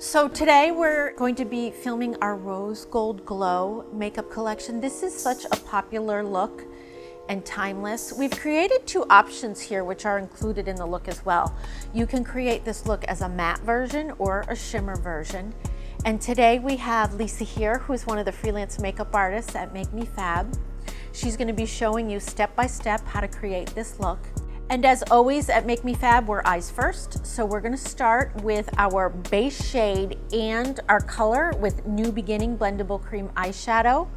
So today we're going to be filming our Rose Gold Glow makeup collection. This is such a popular look and timeless. We've created two options here which are included in the look as well. You can create this look as a matte version or a shimmer version. And today we have Lisa here, who's one of the freelance makeup artists at Make Me Fab. She's going to be showing you step by step how to create this look. And as always at Make Me Fab, we're eyes first. So we're gonna start with our base shade and our color with New Beginning Blendable Cream Eyeshadow.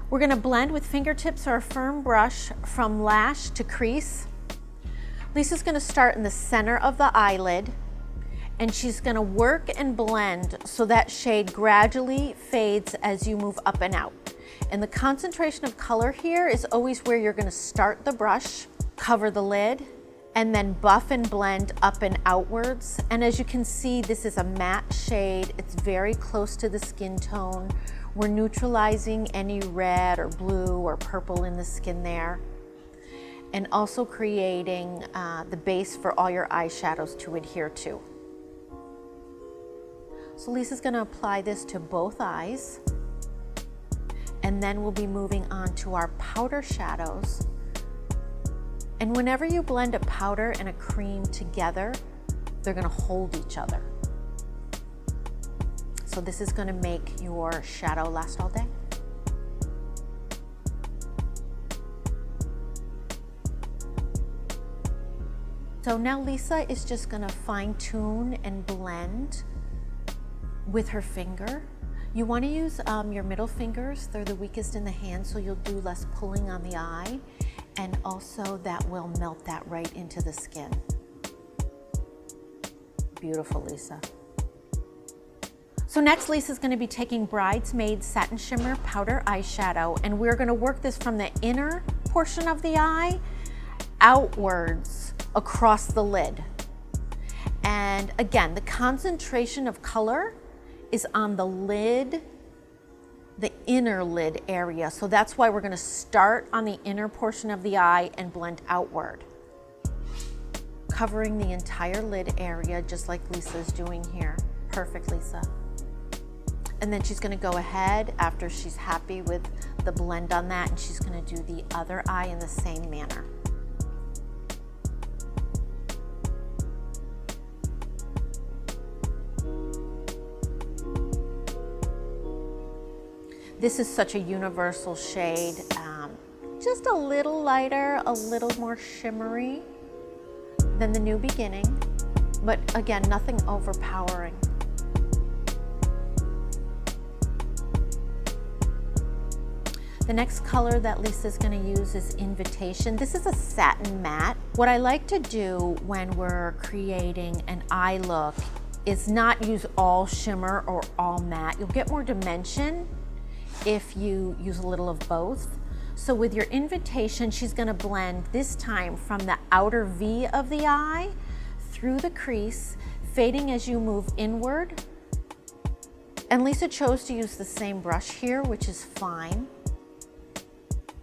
We're gonna blend with fingertips or a firm brush from lash to crease. Lisa's gonna start in the center of the eyelid, and she's gonna work and blend so that shade gradually fades as you move up and out. And the concentration of color here is always where you're gonna start the brush, cover the lid, and then buff and blend up and outwards. And as you can see, this is a matte shade. It's very close to the skin tone. We're neutralizing any red or blue or purple in the skin there, and also creating the base for all your eyeshadows to adhere to. So Lisa's gonna apply this to both eyes, and then we'll be moving on to our powder shadows. And whenever you blend a powder and a cream together, they're gonna hold each other. So this is gonna make your shadow last all day. So now Lisa is just gonna fine tune and blend with her finger. You wanna use your middle fingers. They're the weakest in the hand, so you'll do less pulling on the eye. And also that will melt that right into the skin. Beautiful, Lisa. So next, Lisa's gonna be taking Bridesmaid Satin Shimmer Powder Eyeshadow, and we're gonna work this from the inner portion of the eye outwards across the lid. And again, the concentration of color is on the lid, the inner lid area. So that's why we're gonna start on the inner portion of the eye and blend outward, covering the entire lid area, just like Lisa's doing here. Perfect, Lisa. And then she's gonna go ahead after she's happy with the blend on that, and she's gonna do the other eye in the same manner. This is such a universal shade, just a little lighter, a little more shimmery than the New Beginning, but again, nothing overpowering. The next color that Lisa's gonna use is Invitation. This is a satin matte. What I like to do when we're creating an eye look is not use all shimmer or all matte. You'll get more dimension if you use a little of both. So with your Invitation, she's gonna blend this time from the outer V of the eye through the crease, fading as you move inward. And Lisa chose to use the same brush here, which is fine.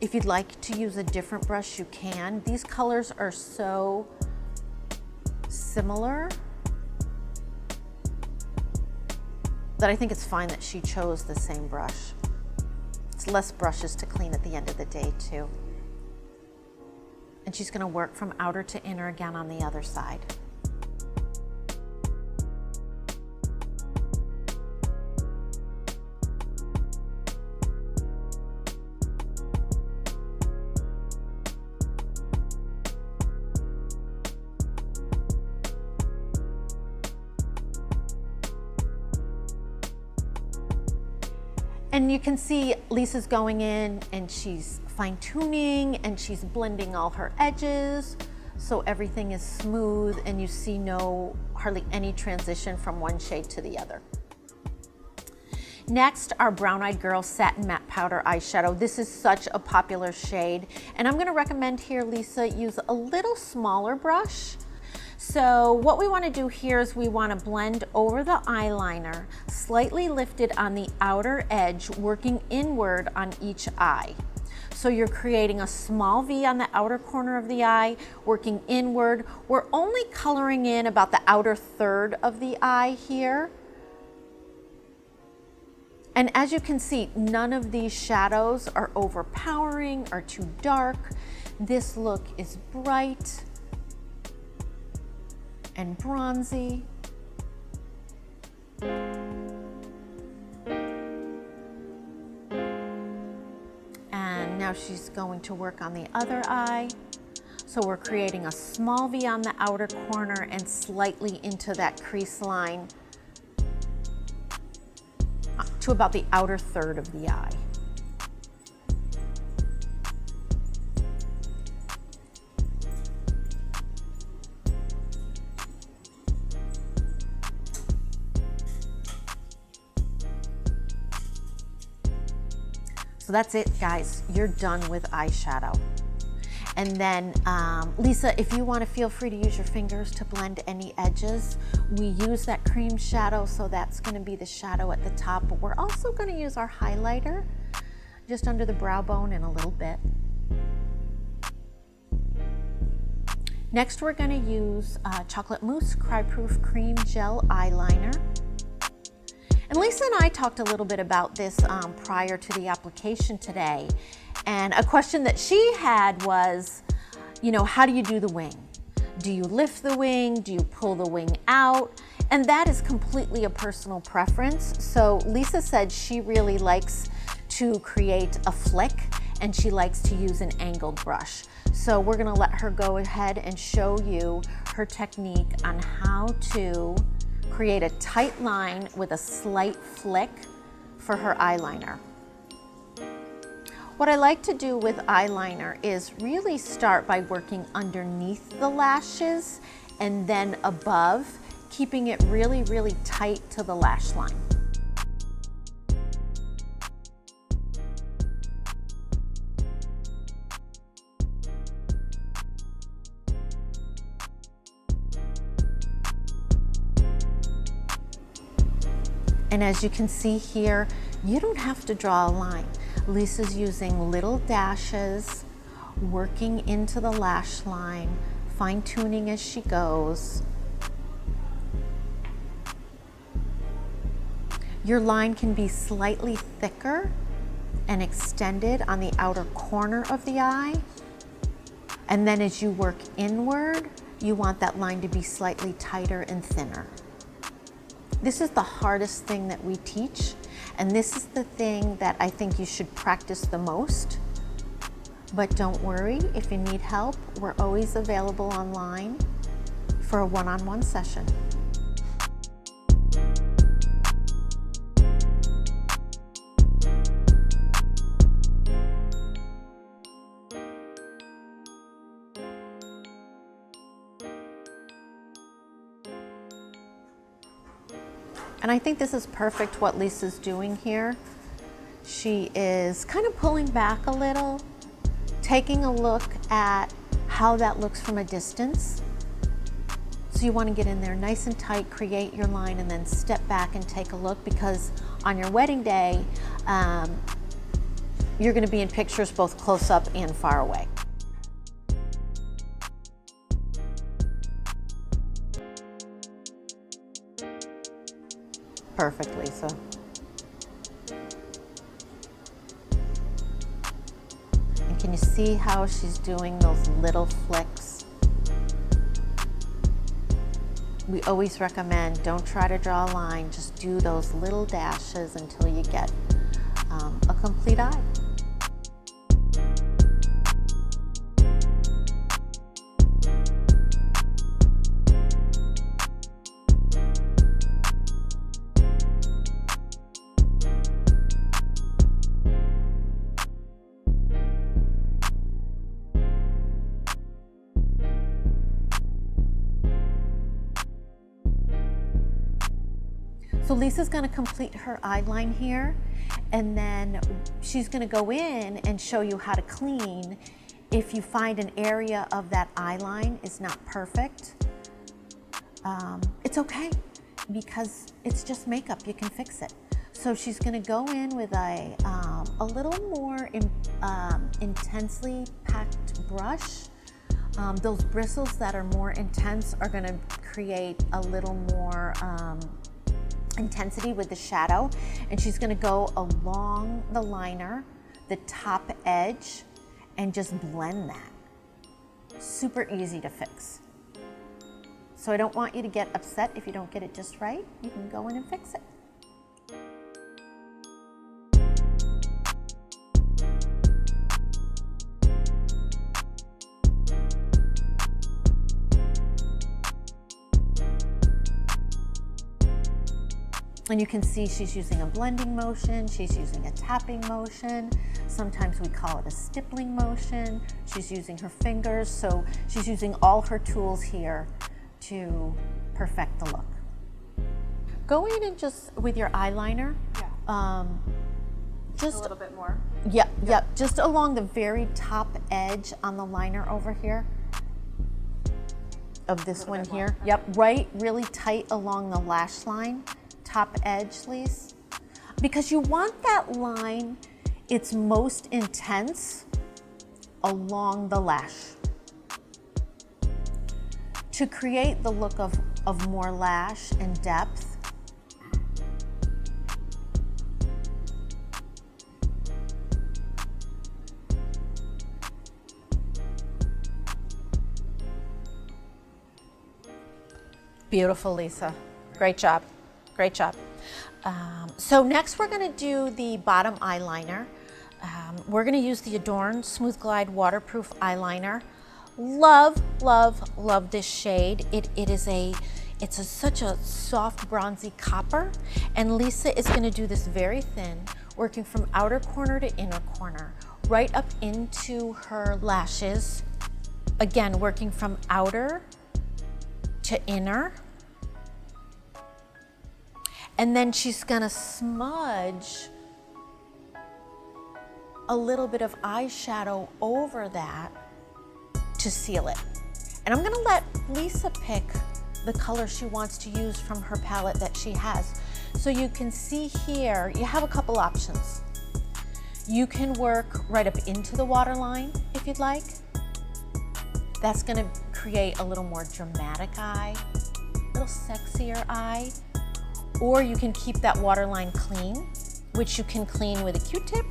If you'd like to use a different brush, you can. These colors are so similar that I think it's fine that she chose the same brush. It's less brushes to clean at the end of the day too. And she's gonna work from outer to inner again on the other side. And you can see Lisa's going in and she's fine tuning and she's blending all her edges so everything is smooth and you see hardly any transition from one shade to the other. Next, our Brown Eyed Girl Satin Matte Powder Eyeshadow. This is such a popular shade, and I'm gonna recommend here, Lisa, use a little smaller brush. So what we want to do here is we want to blend over the eyeliner, slightly lifted on the outer edge, working inward on each eye. So you're creating a small V on the outer corner of the eye, working inward. We're only coloring in about the outer third of the eye here. And as you can see, none of these shadows are overpowering or too dark. This look is bright and bronzy. And now she's going to work on the other eye. So we're creating a small V on the outer corner and slightly into that crease line to about the outer third of the eye. So that's it, guys. You're done with eyeshadow. And then, Lisa, if you want to, feel free to use your fingers to blend any edges. We use that cream shadow, so that's going to be the shadow at the top. But we're also going to use our highlighter just under the brow bone in a little bit. Next, we're going to use Chocolate Mousse Cryproof Cream Gel Eyeliner. And Lisa and I talked a little bit about this prior to the application today. And a question that she had was, you know, how do you do the wing? Do you lift the wing? Do you pull the wing out? And that is completely a personal preference. So Lisa said she really likes to create a flick, and she likes to use an angled brush. So we're gonna let her go ahead and show you her technique on how to create a tight line with a slight flick for her eyeliner. What I like to do with eyeliner is really start by working underneath the lashes and then above, keeping it really, really tight to the lash line. And as you can see here, you don't have to draw a line. Lisa's using little dashes, working into the lash line, fine-tuning as she goes. Your line can be slightly thicker and extended on the outer corner of the eye. And then as you work inward, you want that line to be slightly tighter and thinner. This is the hardest thing that we teach, and this is the thing that I think you should practice the most. But don't worry, if you need help, we're always available online for a one-on-one session. And I think this is perfect what Lisa's doing here. She is kind of pulling back a little, taking a look at how that looks from a distance. So you want to get in there nice and tight, create your line, and then step back and take a look, because on your wedding day, you're going to be in pictures both close up and far away. Perfect, Lisa. And can you see how she's doing those little flicks? We always recommend, don't try to draw a line, just do those little dashes until you get a complete eye. So Lisa's going to complete her eye line here, and then she's going to go in and show you how to clean if you find an area of that eye line is not perfect. It's okay, because it's just makeup, you can fix it. So she's going to go in with a little more intensely packed brush. Those bristles that are more intense are going to create a little more intensity with the shadow, and she's gonna go along the liner, the top edge, and just blend that. Super easy to fix. So I don't want you to get upset if you don't get it just right. You can go in and fix it. And you can see she's using a blending motion, she's using a tapping motion, sometimes we call it a stippling motion, she's using her fingers, so she's using all her tools here to perfect the look. Go in and just, with your eyeliner, just a little bit more. Yeah, just along the very top edge on the liner over here of this one here. Yep, right, really tight along the lash line. Top edge, Lise, because you want that line, it's most intense along the lash to create the look of more lash and depth. Beautiful, Lisa. Great job. Great job. So next we're going to do the bottom eyeliner. We're going to use the Adorn Smooth Glide Waterproof Eyeliner. Love, love, love this shade. It's such a soft bronzy copper, and Lisa is going to do this very thin, working from outer corner to inner corner, right up into her lashes. Again, working from outer to inner. And then she's gonna smudge a little bit of eyeshadow over that to seal it. And I'm gonna let Lisa pick the color she wants to use from her palette that she has. So you can see here, you have a couple options. You can work right up into the waterline if you'd like. That's gonna create a little more dramatic eye, a little sexier eye. Or you can keep that waterline clean, which you can clean with a Q-tip.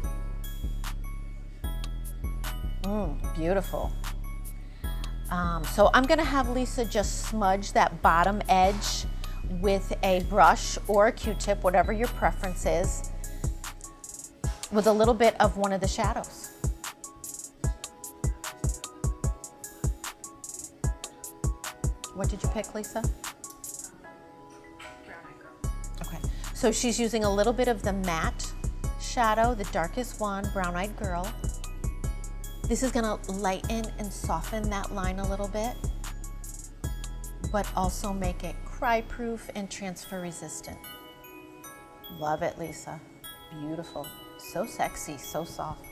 Beautiful. So I'm gonna have Lisa just smudge that bottom edge with a brush or a Q-tip, whatever your preference is, with a little bit of one of the shadows. What did you pick, Lisa? So she's using a little bit of the matte shadow, the darkest one, Brown Eyed Girl. This is gonna lighten and soften that line a little bit, but also make it cry-proof and transfer resistant. Love it, Lisa. Beautiful. So sexy, so soft.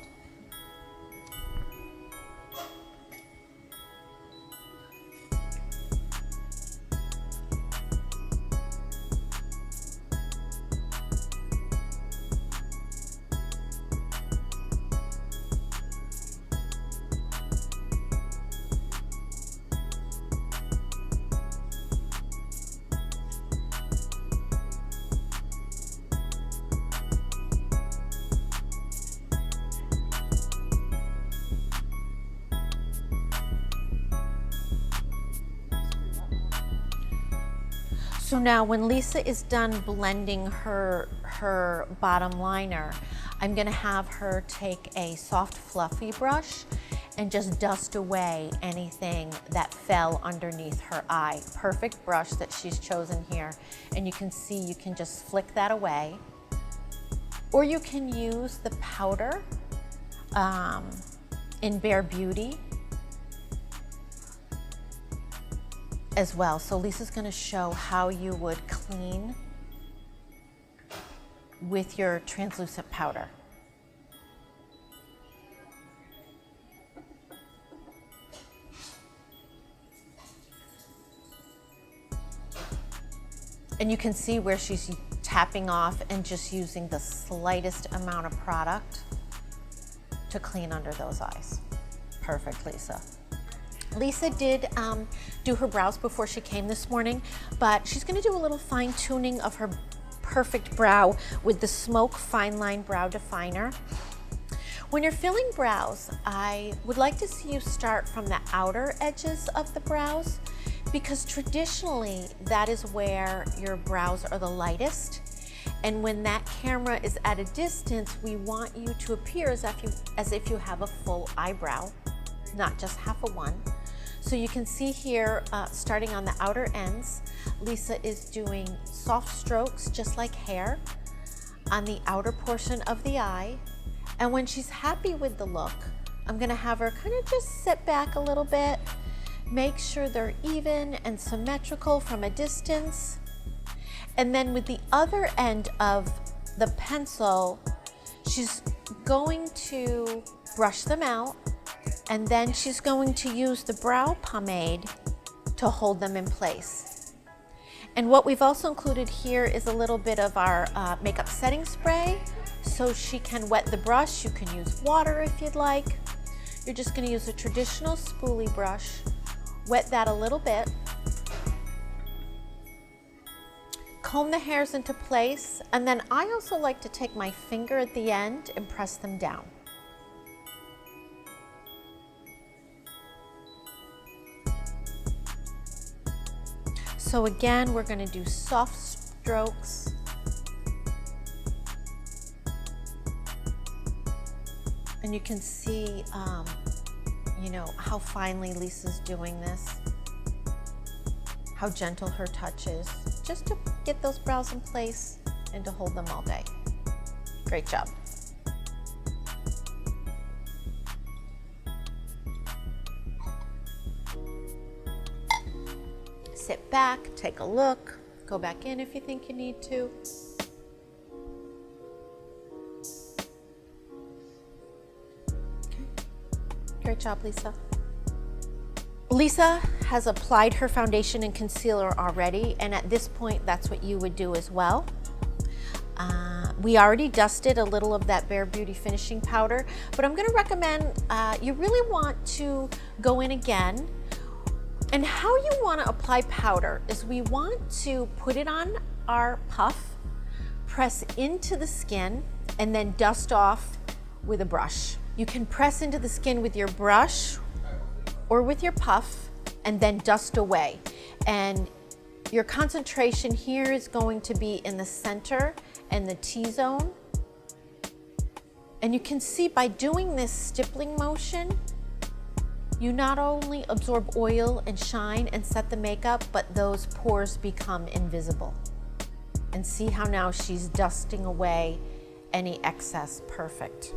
So now when Lisa is done blending her bottom liner, I'm gonna have her take a soft fluffy brush and just dust away anything that fell underneath her eye. Perfect brush that she's chosen here. And you can see, you can just flick that away. Or you can use the powder in Bare Beauty as well. So Lisa's gonna show how you would clean with your translucent powder. And you can see where she's tapping off and just using the slightest amount of product to clean under those eyes. Perfect, Lisa. Lisa did do her brows before she came this morning, but she's gonna do a little fine tuning of her perfect brow with the Smoke Fine Line Brow Definer. When you're filling brows, I would like to see you start from the outer edges of the brows, because traditionally that is where your brows are the lightest. And when that camera is at a distance, we want you to appear as if you have a full eyebrow, not just half a one. So you can see here, starting on the outer ends, Lisa is doing soft strokes, just like hair, on the outer portion of the eye. And when she's happy with the look, I'm gonna have her kind of just sit back a little bit, make sure they're even and symmetrical from a distance. And then with the other end of the pencil, she's going to brush them out, and then she's going to use the brow pomade to hold them in place. And what we've also included here is a little bit of our makeup setting spray, so she can wet the brush. You can use water if you'd like. You're just gonna use a traditional spoolie brush, wet that a little bit, comb the hairs into place, and then I also like to take my finger at the end and press them down. So again, we're going to do soft strokes. And you can see, you know, how finely Lisa's doing this, how gentle her touch is, just to get those brows in place and to hold them all day. Great job. Sit back, take a look, go back in if you think you need to. Okay. Great job, Lisa. Lisa has applied her foundation and concealer already, and at this point, that's what you would do as well. We already dusted a little of that Bare Beauty finishing powder, but I'm gonna recommend you really want to go in again. And how you wanna apply powder is we want to put it on our puff, press into the skin, and then dust off with a brush. You can press into the skin with your brush or with your puff and then dust away. And your concentration here is going to be in the center and the T-zone. And you can see by doing this stippling motion, you not only absorb oil and shine and set the makeup, but those pores become invisible. And see how now she's dusting away any excess. Perfect.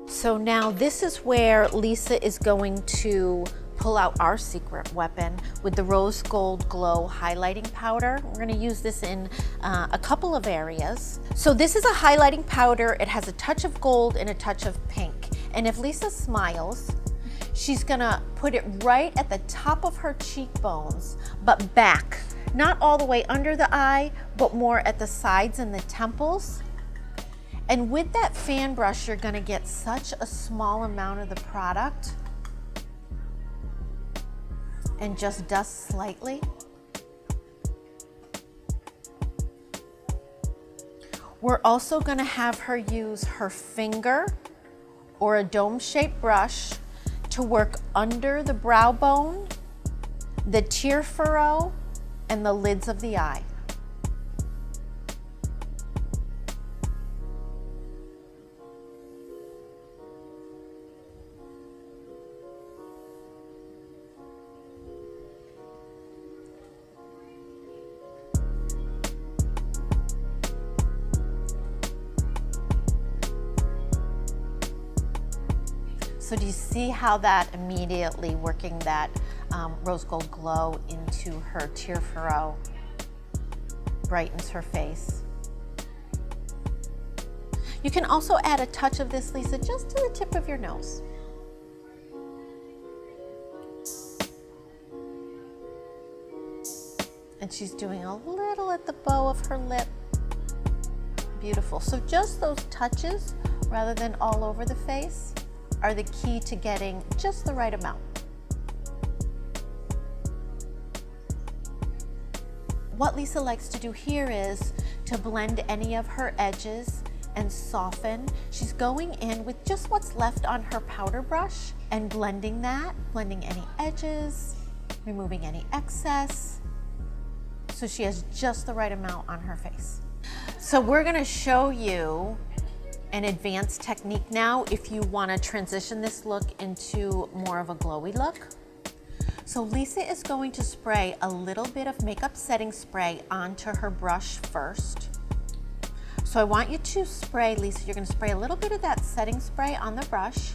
So now this is where Lisa is going to pull out our secret weapon with the Rose Gold Glow highlighting powder. We're going to use this in a couple of areas. So this is a highlighting powder. It has a touch of gold and a touch of pink. And if Lisa smiles, she's going to put it right at the top of her cheekbones, but back. Not all the way under the eye, but more at the sides and the temples. And with that fan brush, you're gonna get such a small amount of the product and just dust slightly. We're also gonna have her use her finger or a dome-shaped brush to work under the brow bone, the tear furrow, and the lids of the eye. So do you see how that immediately working that rose gold glow into her tear furrow brightens her face? You can also add a touch of this, Lisa, just to the tip of your nose. And she's doing a little at the bow of her lip. Beautiful. So just those touches, rather than all over the face, are the key to getting just the right amount. what Lisa likes to do here is to blend any of her edges and soften. She's going in with just what's left on her powder brush and blending that, blending any edges, removing any excess, so she has just the right amount on her face. So we're gonna show you an advanced technique now if you wanna transition this look into more of a glowy look. So Lisa is going to spray a little bit of makeup setting spray onto her brush first. So I want you to spray, Lisa, you're gonna spray a little bit of that setting spray on the brush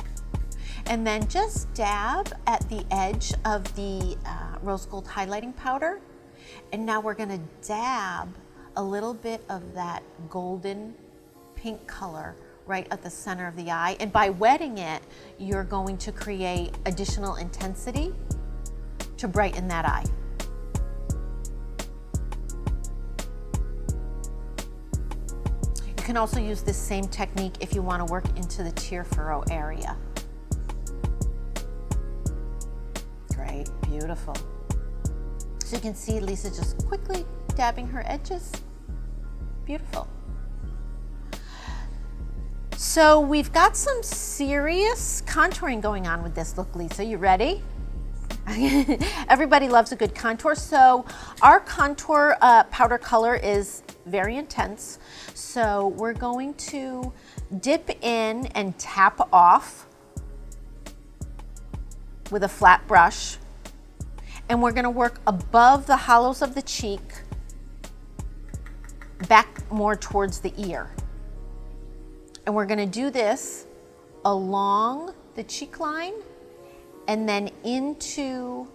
and then just dab at the edge of the rose gold highlighting powder. And now we're gonna dab a little bit of that golden pink color right at the center of the eye. And by wetting it, you're going to create additional intensity to brighten that eye. You can also use this same technique if you want to work into the tear furrow area. Great, beautiful. So you can see Lisa just quickly dabbing her edges. Beautiful. So we've got some serious contouring going on with this look, Lisa. You ready? Everybody loves a good contour. So our contour powder color is very intense. So we're going to dip in and tap off with a flat brush. And we're gonna work above the hollows of the cheek, back more towards the ear. And we're gonna do this along the cheek line and then into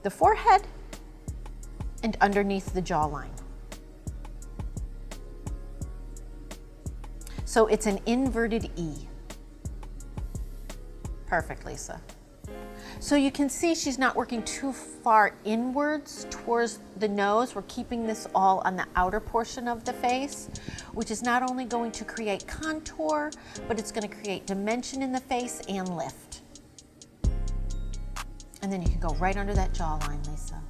the forehead and underneath the jawline. So it's an inverted E. Perfect, Lisa. So you can see she's not working too far inwards towards the nose. We're keeping this all on the outer portion of the face, which is not only going to create contour, but it's going to create dimension in the face and lift. And then you can go right under that jawline, Lisa.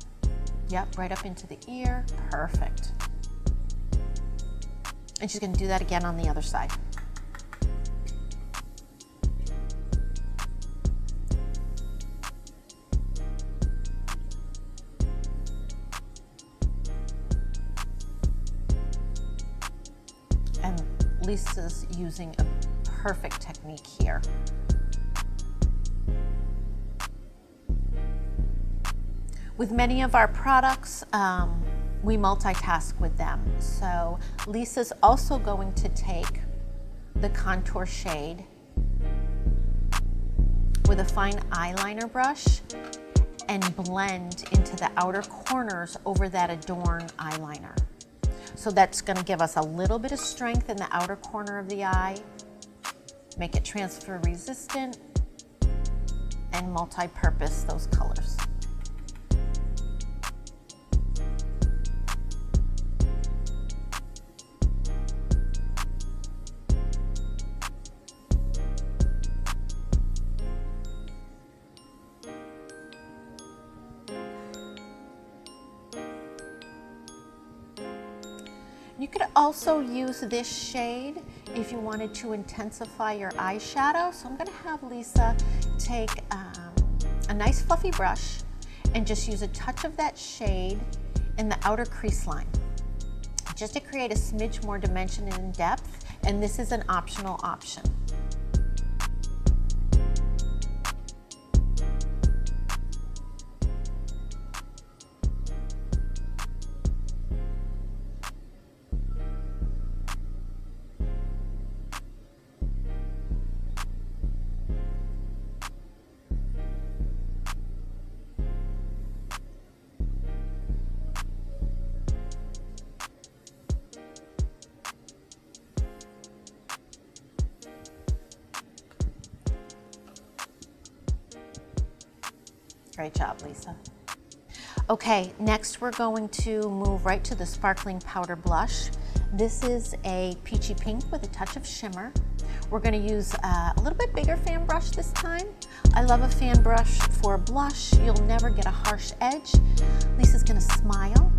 Yep, right up into the ear. Perfect. And she's going to do that again on the other side. Lisa's using a perfect technique here. With many of our products, we multitask with them. So Lisa's also going to take the contour shade with a fine eyeliner brush and blend into the outer corners over that Adorn eyeliner. So that's going to give us a little bit of strength in the outer corner of the eye, make it transfer resistant, and multi-purpose those colors. You could also use this shade if you wanted to intensify your eyeshadow. So I'm going to have Lisa take a nice fluffy brush and just use a touch of that shade in the outer crease line, just to create a smidge more dimension and depth. And this is an optional option. Great job, Lisa. Okay, next we're going to move right to the sparkling powder blush. This is a peachy pink with a touch of shimmer. We're gonna use a little bit bigger fan brush this time. I love a fan brush for blush. You'll never get a harsh edge. Lisa's gonna smile,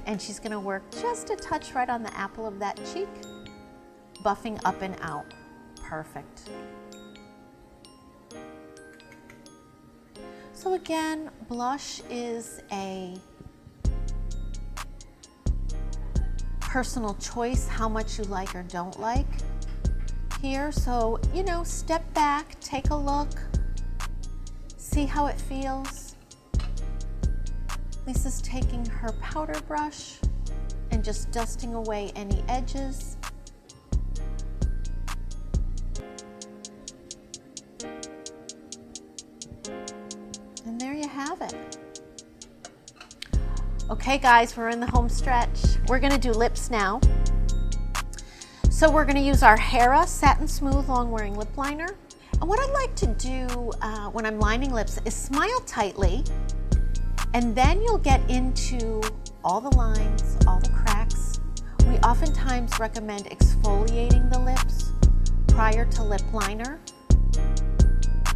and she's gonna work just a touch right on the apple of that cheek, buffing up and out. Perfect. So again, blush is a personal choice, how much you like or don't like here. So, you know, step back, take a look, see how it feels. Lisa's taking her powder brush and just dusting away any edges. And there you have it. Okay guys, we're in the home stretch. We're gonna do lips now. So we're gonna use our Hera Satin Smooth Long Wearing Lip Liner. And what I like to do when I'm lining lips is smile tightly, and then you'll get into all the lines, all the cracks. We oftentimes recommend exfoliating the lips prior to lip liner.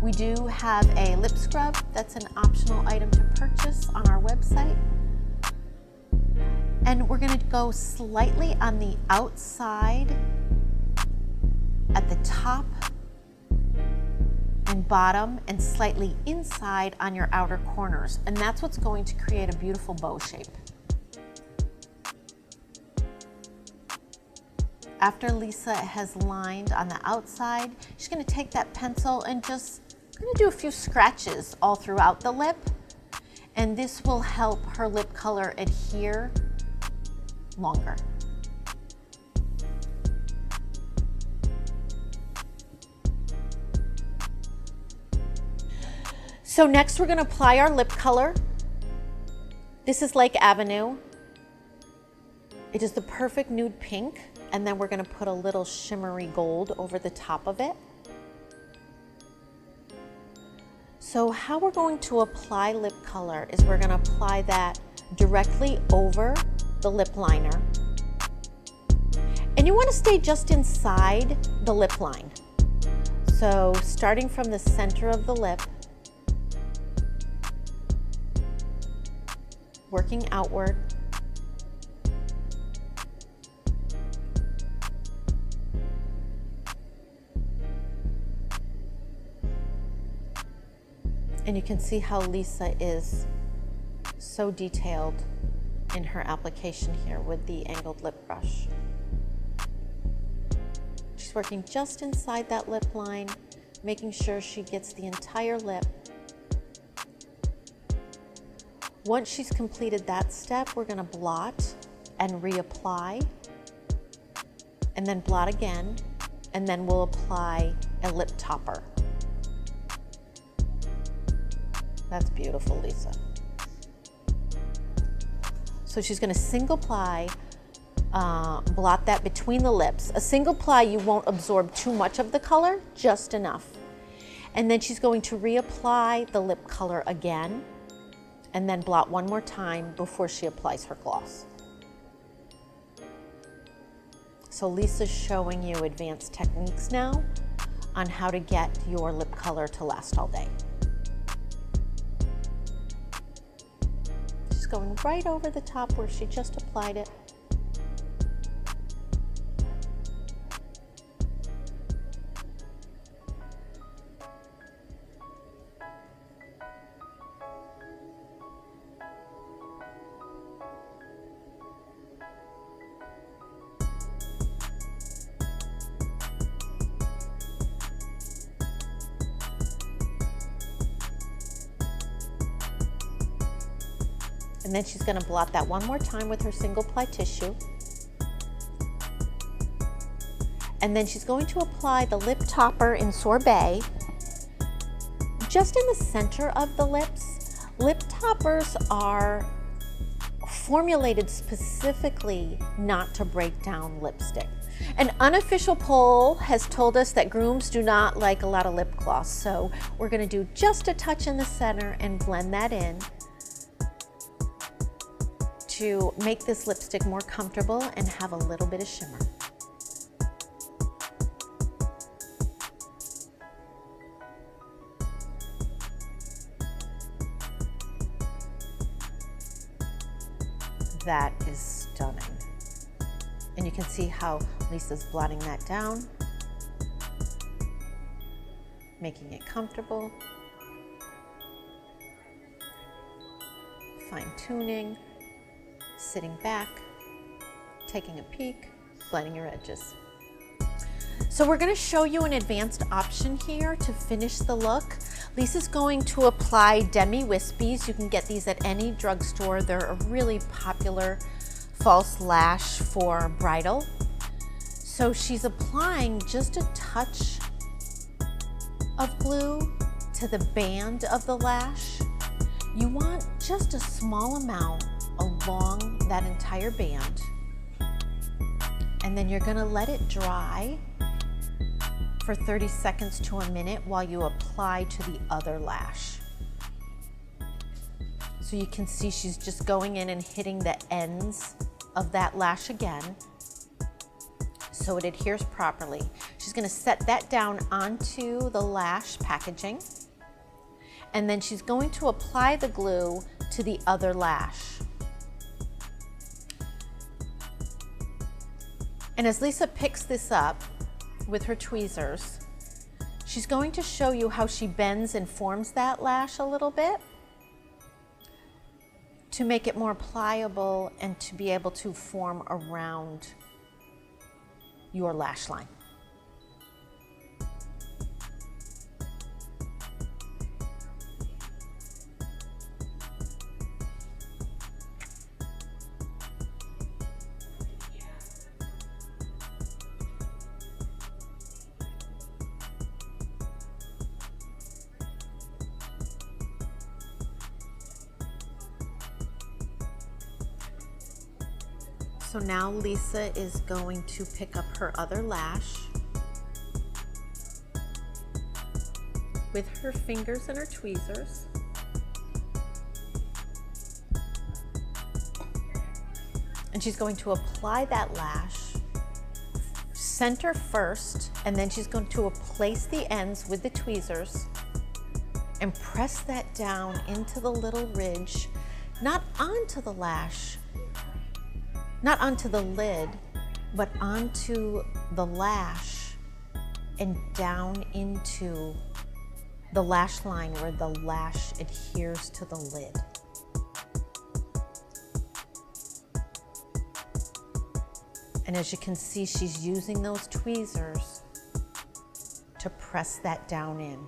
We do have a lip scrub that's an optional item to purchase on our website. And we're gonna go slightly on the outside, at the top and bottom, and slightly inside on your outer corners. And that's what's going to create a beautiful bow shape. After Lisa has lined on the outside, she's gonna take that pencil and just gonna do a few scratches all throughout the lip. And this will help her lip color adhere longer. So next we're going to apply our lip color. This is Lake Avenue. It is the perfect nude pink, and then we're going to put a little shimmery gold over the top of it. So how we're going to apply lip color is we're going to apply that directly over the lip liner. And you want to stay just inside the lip line. So starting from the center of the lip, working outward. And you can see how Lisa is so detailed in her application here with the angled lip brush. She's working just inside that lip line, making sure she gets the entire lip. Once she's completed that step, we're gonna blot and reapply, and then blot again, and then we'll apply a lip topper. That's beautiful, Lisa. So she's gonna single ply, blot that between the lips. A single ply, you won't absorb too much of the color, just enough. And then she's going to reapply the lip color again, and then blot one more time before she applies her gloss. So Lisa's showing you advanced techniques now on how to get your lip color to last all day. She's going right over the top where she just applied it. And then she's going to blot that one more time with her single ply tissue. And then she's going to apply the lip topper in Sorbet just in the center of the lips. Lip toppers are formulated specifically not to break down lipstick. An unofficial poll has told us that grooms do not like a lot of lip gloss, so we're going to do just a touch in the center and blend that in to make this lipstick more comfortable and have a little bit of shimmer. That is stunning. And you can see how Lisa's blotting that down, making it comfortable, fine-tuning, sitting back, taking a peek, blending your edges. So we're going to show you an advanced option here to finish the look. Lisa's going to apply demi wispies. You can get these at any drugstore. They're a really popular false lash for bridal. So she's applying just a touch of glue to the band of the lash. You want just a small amount along that entire band. And then you're going to let it dry for 30 seconds to a minute while you apply to the other lash. So you can see she's just going in and hitting the ends of that lash again so it adheres properly. She's going to set that down onto the lash packaging, and then she's going to apply the glue to the other lash. And as Lisa picks this up with her tweezers, she's going to show you how she bends and forms that lash a little bit to make it more pliable and to be able to form around your lash line. So now Lisa is going to pick up her other lash with her fingers and her tweezers. And she's going to apply that lash center first, and then she's going to place the ends with the tweezers and press that down into the little ridge, not onto the lash, not onto the lid, but onto the lash and down into the lash line where the lash adheres to the lid. And as you can see, she's using those tweezers to press that down in.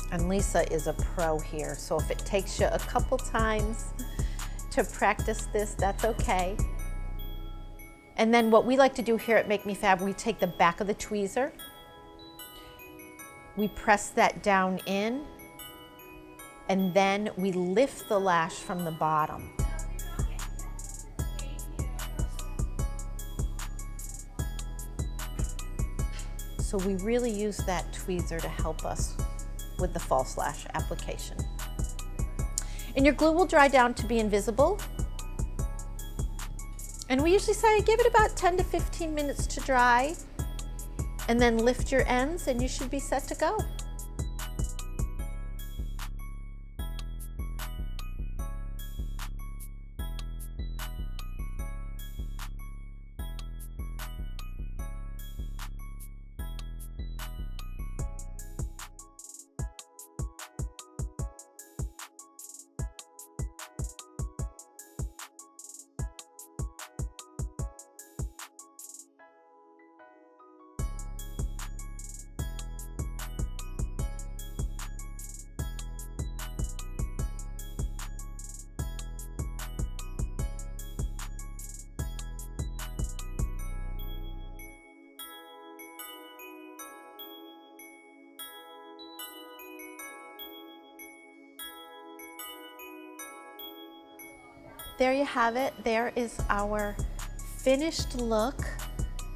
And Lisa is a pro here, so if it takes you a couple times to practice this, that's okay. And then what we like to do here at Make Me Fab, we take the back of the tweezer, we press that down in, and then we lift the lash from the bottom. So we really use that tweezer to help us with the false lash application. And your glue will dry down to be invisible. And we usually say give it about 10 to 15 minutes to dry, and then lift your ends and you should be set to go. There you have it. There is our finished look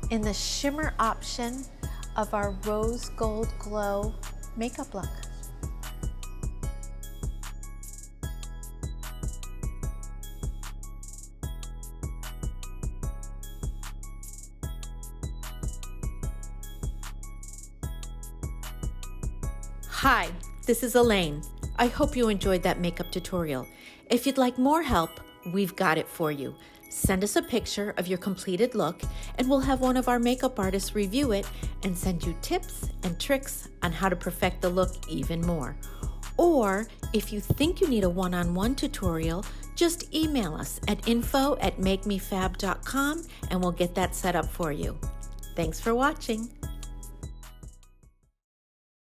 in the shimmer option of our Rose Gold Glow makeup look. Hi, this is Elaine. I hope you enjoyed that makeup tutorial. If you'd like more help, we've got it for you. Send us a picture of your completed look and we'll have one of our makeup artists review it and send you tips and tricks on how to perfect the look even more. Or if you think you need a one-on-one tutorial, just email us at info@makemefab.com and we'll get that set up for you. Thanks for watching.